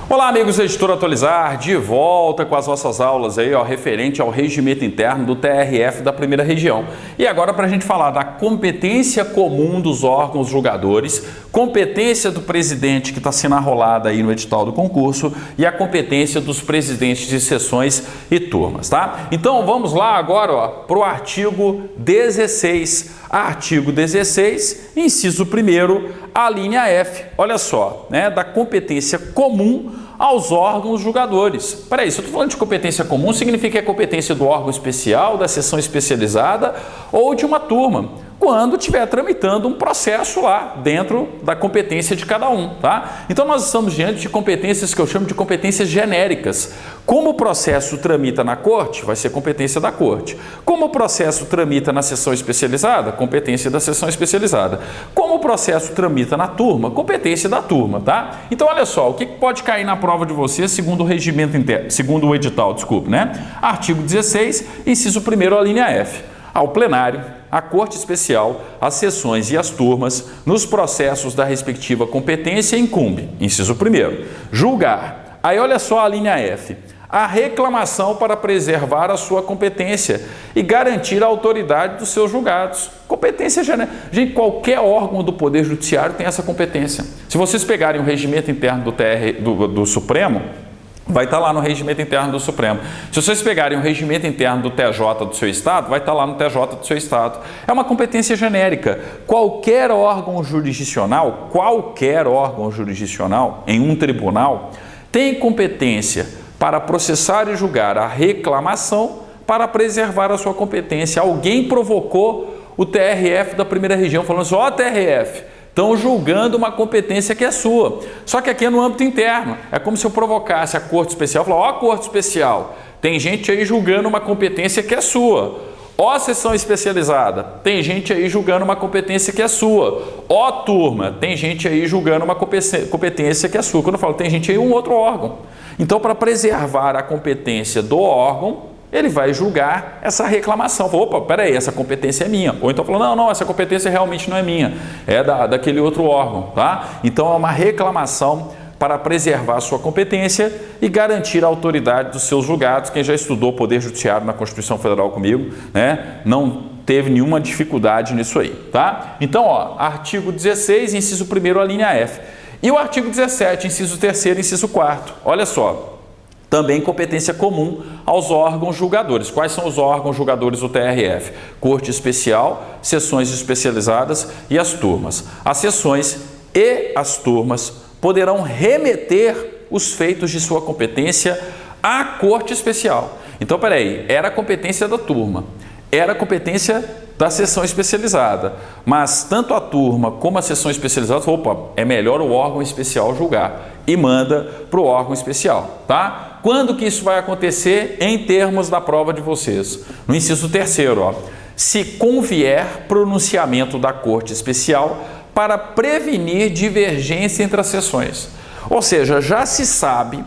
Olá, amigos da Editora Atualizar, de volta com as nossas aulas aí, referente ao regimento interno do TRF da primeira região. E agora para a gente falar da competência comum dos órgãos julgadores, competência do presidente que está sendo arrolada aí no edital do concurso e a competência dos presidentes de sessões e turmas, tá? Então vamos lá agora para o artigo 16. Artigo 16, inciso 1º, a linha F, olha só, né, da competência comum aos órgãos julgadores. Peraí, se eu estou falando de competência comum, significa que é competência do órgão especial, da seção especializada ou de uma turma, quando estiver tramitando um processo lá dentro da competência de cada um, tá? Então nós estamos diante de competências que eu chamo de competências genéricas. Como o processo tramita na corte, vai ser competência da corte. Como o processo tramita na seção especializada, competência da seção especializada. Como o processo tramita na turma, competência da turma, tá? Então olha só, o que pode cair na prova de você segundo o regimento interno, segundo o edital, desculpe, né? Artigo 16, inciso 1º, a linha F. Ao plenário, à Corte Especial, às sessões e às turmas, nos processos da respectiva competência incumbe, inciso 1º, julgar. Aí olha só a linha F. A reclamação para preservar a sua competência e garantir a autoridade dos seus julgados. Competência genérica. Gente, qualquer órgão do Poder Judiciário tem essa competência. Se vocês pegarem o regimento interno do Supremo, vai estar lá no regimento interno do Supremo. Se vocês pegarem o regimento interno do TJ do seu estado, vai estar lá no TJ do seu estado. É uma competência genérica. Qualquer órgão jurisdicional em um tribunal tem competência para processar e julgar a reclamação para preservar a sua competência. Alguém provocou o TRF da primeira região falando assim, TRF, estão julgando uma competência que é sua. Só que aqui é no âmbito interno. É como se eu provocasse a Corte Especial e falasse, Corte Especial, tem gente aí julgando uma competência que é sua. Sessão especializada, tem gente aí julgando uma competência que é sua. Turma, tem gente aí julgando uma competência que é sua. Quando eu falo tem gente aí, um outro órgão. Então, para preservar a competência do órgão, ele vai julgar essa reclamação. Opa, peraí, essa competência é minha. Ou então falou, não, essa competência realmente não é minha, é daquele outro órgão, tá? Então é uma reclamação para preservar a sua competência e garantir a autoridade dos seus julgados. Quem já estudou Poder Judiciário na Constituição Federal comigo, né, não teve nenhuma dificuldade nisso aí, tá? Então, artigo 16, inciso 1º, a linha F. E o artigo 17, inciso 3º, inciso 4º, olha só. Também competência comum aos órgãos julgadores. Quais são os órgãos julgadores do TRF? Corte Especial, sessões especializadas e as turmas. As sessões e as turmas poderão remeter os feitos de sua competência à Corte Especial. Então, peraí, era a competência da turma, era a competência da sessão especializada, mas tanto a turma como a sessão especializada, é melhor o órgão especial julgar e manda para o órgão especial, tá? Quando que isso vai acontecer em termos da prova de vocês? No inciso 3º, se convier pronunciamento da Corte Especial para prevenir divergência entre as sessões. Ou seja, já se sabe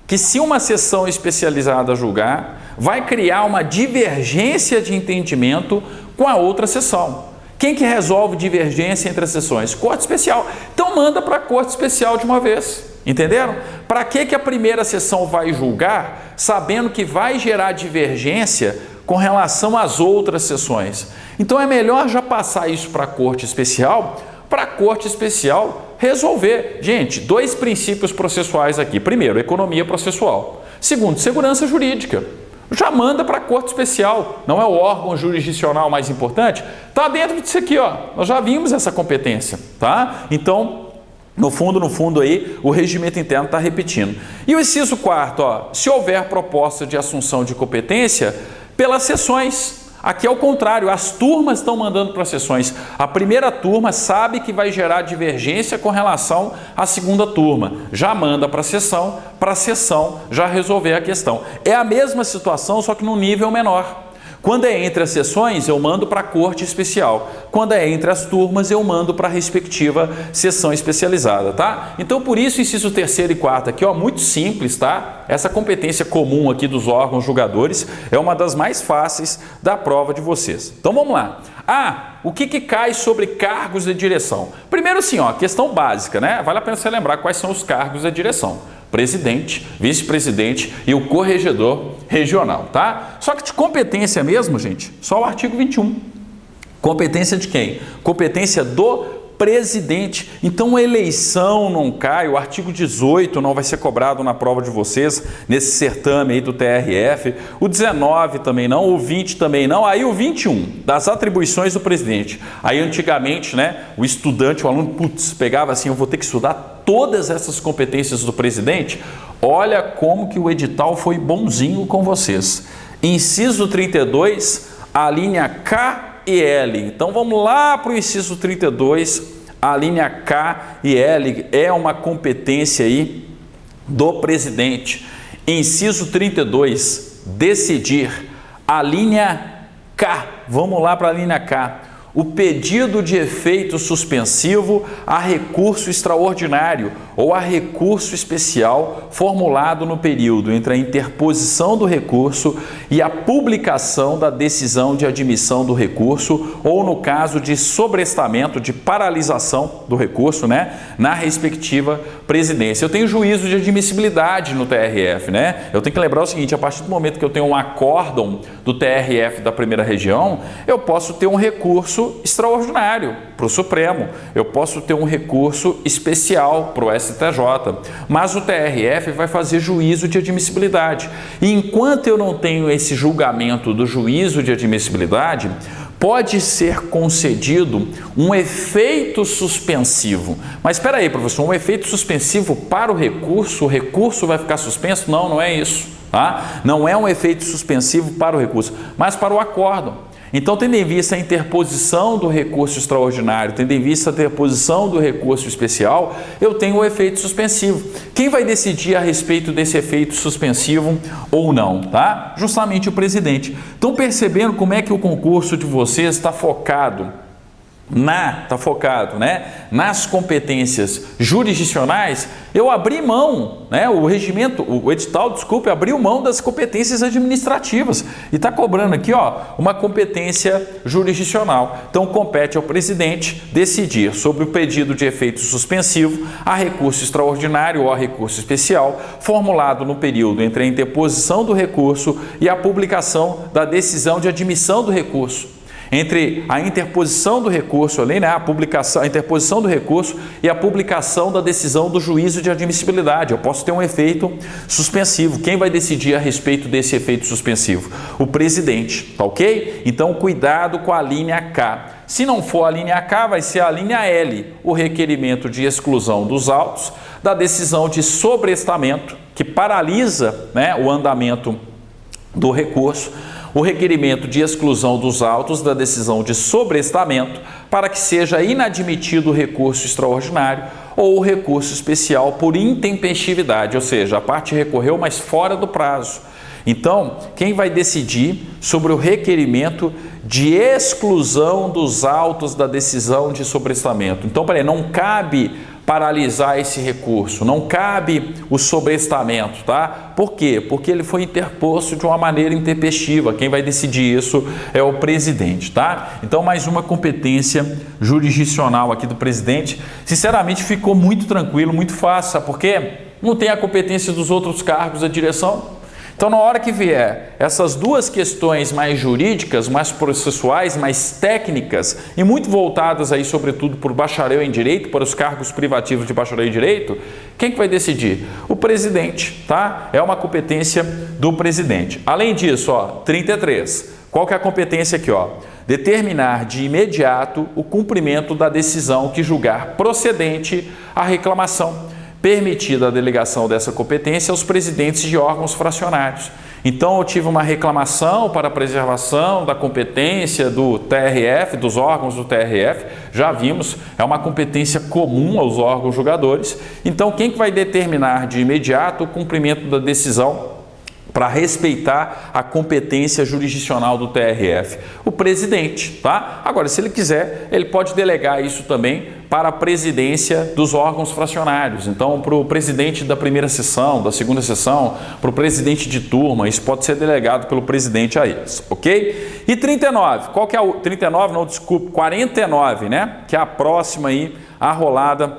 que se uma sessão especializada julgar, vai criar uma divergência de entendimento com a outra sessão. Quem que resolve divergência entre as sessões? Corte Especial. Então manda para a Corte Especial de uma vez. Entenderam? Para que a primeira sessão vai julgar, sabendo que vai gerar divergência com relação às outras sessões? Então é melhor já passar isso para a Corte Especial resolver. Gente, 2 princípios processuais aqui. Primeiro, economia processual. Segundo, segurança jurídica. Já manda para a Corte Especial. Não é o órgão jurisdicional mais importante? Está dentro disso aqui, nós já vimos essa competência, tá? Então, no fundo aí, o regimento interno está repetindo. E o inciso 4º, se houver proposta de assunção de competência pelas sessões. Aqui é o contrário, as turmas estão mandando para as sessões. A primeira turma sabe que vai gerar divergência com relação à segunda turma. Já manda para a sessão já resolver a questão. É a mesma situação, só que num nível menor. Quando é entre as sessões, eu mando para a corte especial. Quando é entre as turmas, eu mando para a respectiva sessão especializada, tá? Então, por isso, inciso 3º e 4º aqui, ó, muito simples, tá? Essa competência comum aqui dos órgãos julgadores é uma das mais fáceis da prova de vocês. Então, vamos lá. O que cai sobre cargos de direção? Primeiro, assim, ó, questão básica, né? Vale a pena você lembrar quais são os cargos da direção. Presidente, vice-presidente e o corregedor regional, tá? Só que de competência mesmo, gente, só o artigo 21. Competência de quem? Competência do presidente. Então a eleição não cai, o artigo 18 não vai ser cobrado na prova de vocês, nesse certame aí do TRF, o 19 também não, o 20 também não, aí o 21, das atribuições do presidente. Aí antigamente, né, o estudante, o aluno, pegava assim, eu vou ter que estudar todas essas competências do presidente. Olha como que o edital foi bonzinho com vocês. Inciso 32, a linha K e L. Então vamos lá para o inciso 32, a linha K e L é uma competência aí do presidente. Inciso 32, decidir. A linha K, vamos lá para a linha K. O pedido de efeito suspensivo a recurso extraordinário ou a recurso especial formulado no período entre a interposição do recurso e a publicação da decisão de admissão do recurso ou no caso de sobrestamento, de paralisação do recurso, né, na respectiva presidência. Eu tenho juízo de admissibilidade no TRF, né? Eu tenho que lembrar o seguinte, a partir do momento que eu tenho um acórdão do TRF da primeira região, eu posso ter um recurso extraordinário para o Supremo, eu posso ter um recurso especial para o STJ, mas o TRF vai fazer juízo de admissibilidade. E enquanto eu não tenho esse julgamento do juízo de admissibilidade, pode ser concedido um efeito suspensivo. Mas espera aí, professor, um efeito suspensivo para o recurso vai ficar suspenso? Não, não é isso, tá? Não é um efeito suspensivo para o recurso, mas para o acórdão. Então, tendo em vista a interposição do recurso extraordinário, tendo em vista a interposição do recurso especial, eu tenho o efeito suspensivo. Quem vai decidir a respeito desse efeito suspensivo ou não, tá? Justamente o presidente. Então, percebendo como é que o concurso de vocês está focado né, nas competências jurisdicionais, eu abri mão, né, o edital, abriu mão das competências administrativas e está cobrando aqui, ó, uma competência jurisdicional. Então, compete ao presidente decidir sobre o pedido de efeito suspensivo a recurso extraordinário ou a recurso especial formulado no período entre a interposição do recurso e a publicação da decisão de admissão do recurso. Entre a interposição do recurso, além, né, a interposição do recurso e a publicação da decisão do juízo de admissibilidade. Eu posso ter um efeito suspensivo. Quem vai decidir a respeito desse efeito suspensivo? O presidente, tá ok? Então, cuidado com a linha K. Se não for a linha K, vai ser a linha L, o requerimento de exclusão dos autos, da decisão de sobrestamento, que paralisa, né, o andamento do recurso, o requerimento de exclusão dos autos da decisão de sobrestamento para que seja inadmitido o recurso extraordinário ou o recurso especial por intempestividade, ou seja, a parte recorreu, mas fora do prazo. Então, quem vai decidir sobre o requerimento de exclusão dos autos da decisão de sobrestamento? Então, não cabe paralisar esse recurso, não cabe o sobrestamento, tá? Por quê? Porque ele foi interposto de uma maneira intempestiva. Quem vai decidir isso é o presidente, tá? Então, mais uma competência jurisdicional aqui do presidente. Sinceramente, ficou muito tranquilo, muito fácil, sabe por quê? Não tem a competência dos outros cargos da direção. Então, na hora que vier essas duas questões mais jurídicas, mais processuais, mais técnicas e muito voltadas aí, sobretudo, para o bacharel em Direito, para os cargos privativos de bacharel em Direito, quem que vai decidir? O presidente, tá? É uma competência do presidente. Além disso, ó, 33. Qual que é a competência aqui, ó? Determinar de imediato o cumprimento da decisão que julgar procedente a reclamação, permitida a delegação dessa competência aos presidentes de órgãos fracionários. Então, eu tive uma reclamação para a preservação da competência do TRF, dos órgãos do TRF, já vimos, é uma competência comum aos órgãos julgadores. Então, quem que vai determinar de imediato o cumprimento da decisão para respeitar a competência jurisdicional do TRF? O presidente, tá? Agora, se ele quiser, ele pode delegar isso também para a presidência dos órgãos fracionários. Então, para o presidente da primeira sessão, da segunda sessão, para o presidente de turma, isso pode ser delegado pelo presidente a eles, ok? E 39, qual que é o... 39, não, desculpe, 49, né? Que é a próxima aí, arrolada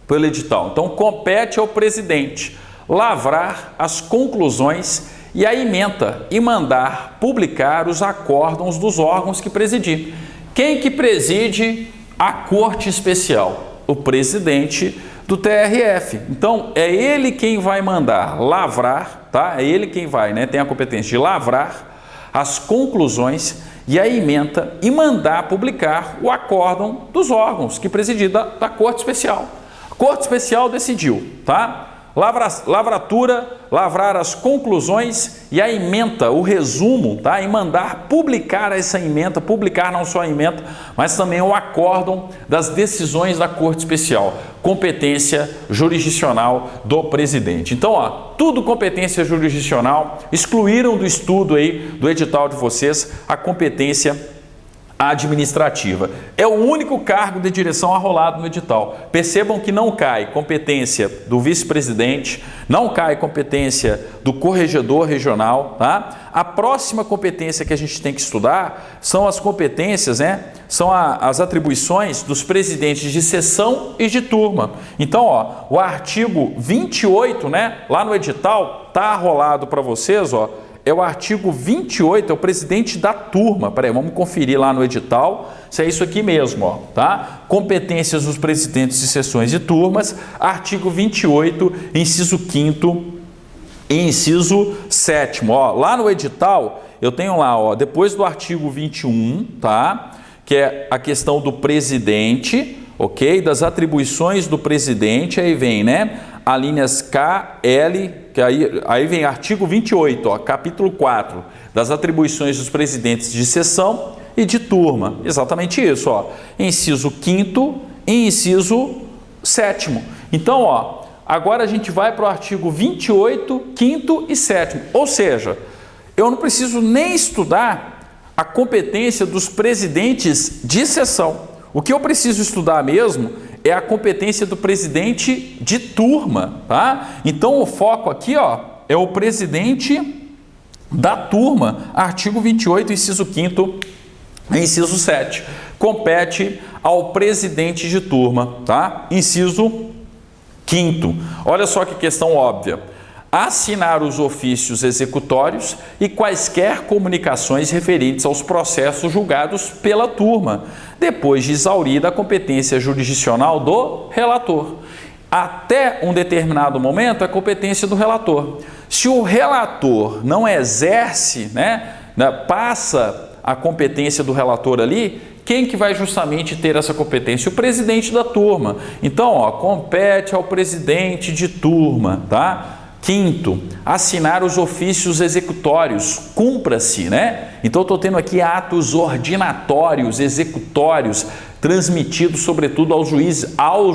pelo edital. Então, compete ao presidente lavrar as conclusões e a ementa e mandar publicar os acórdãos dos órgãos que presidir. Quem que preside a Corte Especial? O presidente do TRF. Então, é ele quem vai mandar lavrar, tá? É ele quem vai, né? Tem a competência de lavrar as conclusões e a ementa e mandar publicar o acórdão dos órgãos que presidir da Corte Especial. A Corte Especial decidiu, tá? Lavrar as conclusões e a ementa, o resumo, tá? E mandar publicar essa ementa, publicar não só a ementa, mas também o acórdão das decisões da Corte Especial, competência jurisdicional do presidente. Então, ó, tudo competência jurisdicional, excluíram do estudo aí, do edital de vocês, a competência administrativa. É o único cargo de direção arrolado no edital. Percebam que não cai competência do vice-presidente, não cai competência do corregedor regional, tá? A próxima competência que a gente tem que estudar são as competências, né? São as atribuições dos presidentes de sessão e de turma. Então, ó, o artigo 28, né? Lá no edital, tá arrolado para vocês, ó. É o artigo 28, é o presidente da turma. Peraí, vamos conferir lá no edital se é isso aqui mesmo, ó, tá? Competências dos presidentes de sessões e turmas, artigo 28, inciso 5º e inciso 7º. Ó, lá no edital, eu tenho lá, ó, depois do artigo 21, tá? Que é a questão do presidente, ok? Das atribuições do presidente, aí vem, né? Alíneas K, L, que aí vem artigo 28, ó, capítulo 4, das atribuições dos presidentes de sessão e de turma. Exatamente isso, ó. Inciso 5º e inciso 7º. Então, ó, agora a gente vai para o artigo 28, 5º e 7º. Ou seja, eu não preciso nem estudar a competência dos presidentes de sessão. O que eu preciso estudar mesmo é a competência do presidente de turma, tá? Então, o foco aqui, ó, é o presidente da turma, artigo 28, inciso 5º e inciso 7. Compete ao presidente de turma, tá? Inciso 5º. Olha só que questão óbvia. Assinar os ofícios executórios e quaisquer comunicações referentes aos processos julgados pela turma, depois de exaurida a competência jurisdicional do relator. Até um determinado momento, é competência do relator. Se o relator não exerce, né, passa a competência do relator ali, quem que vai justamente ter essa competência? O presidente da turma. Então, ó, compete ao presidente de turma, tá? 5º, assinar os ofícios executórios, cumpra-se, né? Então, eu estou tendo aqui atos ordinatórios, executórios, transmitidos, sobretudo, aos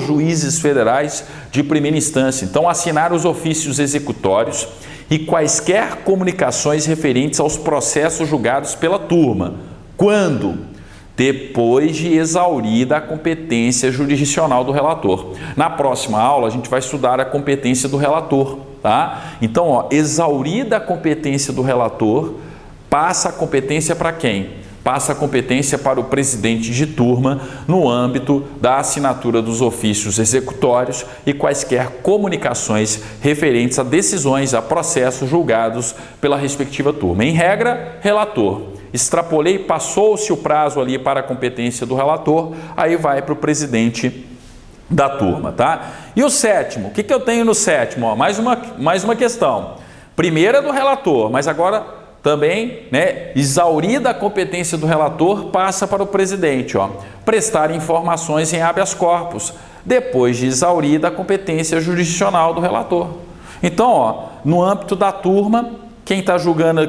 juízes federais de primeira instância. Então, assinar os ofícios executórios e quaisquer comunicações referentes aos processos julgados pela turma. Quando? Depois de exaurida a competência jurisdicional do relator. Na próxima aula, a gente vai estudar a competência do relator, tá? Então, ó, exaurida a competência do relator, passa a competência para quem? Passa a competência para o presidente de turma no âmbito da assinatura dos ofícios executórios e quaisquer comunicações referentes a decisões, a processos julgados pela respectiva turma. Em regra, relator. Extrapolei, passou-se o prazo ali para a competência do relator, aí vai para o presidente da turma, tá? E o 7º, o que eu tenho no 7º? Ó, mais uma questão. Primeira do relator, mas agora também, né, exaurida a competência do relator, passa para o presidente, ó, prestar informações em habeas corpus, depois de exaurida a competência jurisdicional do relator. Então, ó, no âmbito da turma, quem está julgando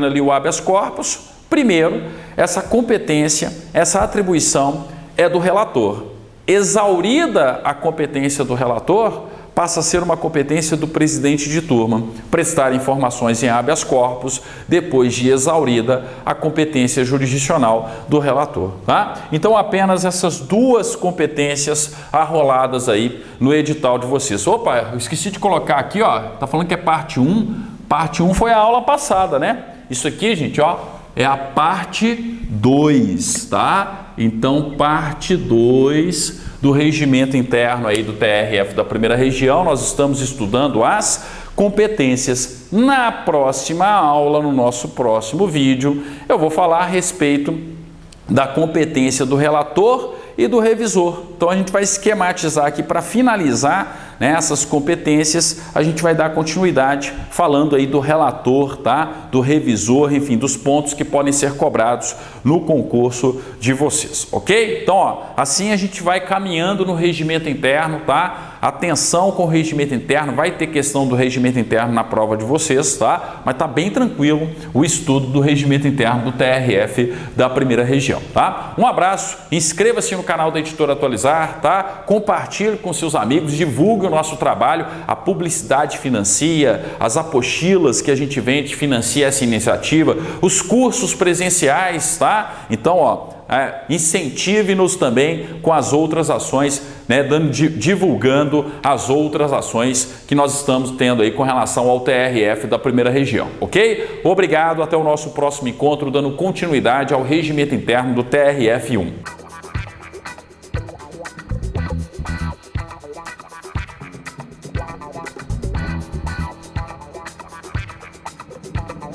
ali o habeas corpus, primeiro, essa competência, essa atribuição é do relator. Exaurida a competência do relator, passa a ser uma competência do presidente de turma prestar informações em habeas corpus depois de exaurida a competência jurisdicional do relator, tá? Então, apenas essas duas competências arroladas aí no edital de vocês. Opa, eu esqueci de colocar aqui, ó, tá falando que é parte 1. Parte 1 foi a aula passada, né? Isso aqui, gente, ó, é a parte 2, tá? Então, parte 2 do regimento interno aí do TRF da primeira região, nós estamos estudando as competências. Na próxima aula, no nosso próximo vídeo, eu vou falar a respeito da competência do relator e do revisor. Então a gente vai esquematizar aqui para finalizar, né, essas competências, a gente vai dar continuidade falando aí do relator, tá? Do revisor, enfim, dos pontos que podem ser cobrados no concurso de vocês, ok? Então, ó, assim a gente vai caminhando no regimento interno, tá? Atenção com o regimento interno, vai ter questão do regimento interno na prova de vocês, tá? Mas tá bem tranquilo o estudo do regimento interno do TRF da primeira região, tá? Um abraço, inscreva-se no canal da Editora Atualizar, tá? Compartilhe com seus amigos, divulgue o nosso trabalho, a publicidade financia, as apostilas que a gente vende financia essa iniciativa, os cursos presenciais, tá? Então, ó, incentive-nos também com as outras ações, né, divulgando as outras ações que nós estamos tendo aí com relação ao TRF da primeira região, ok? Obrigado, até o nosso próximo encontro, dando continuidade ao regimento interno do TRF1.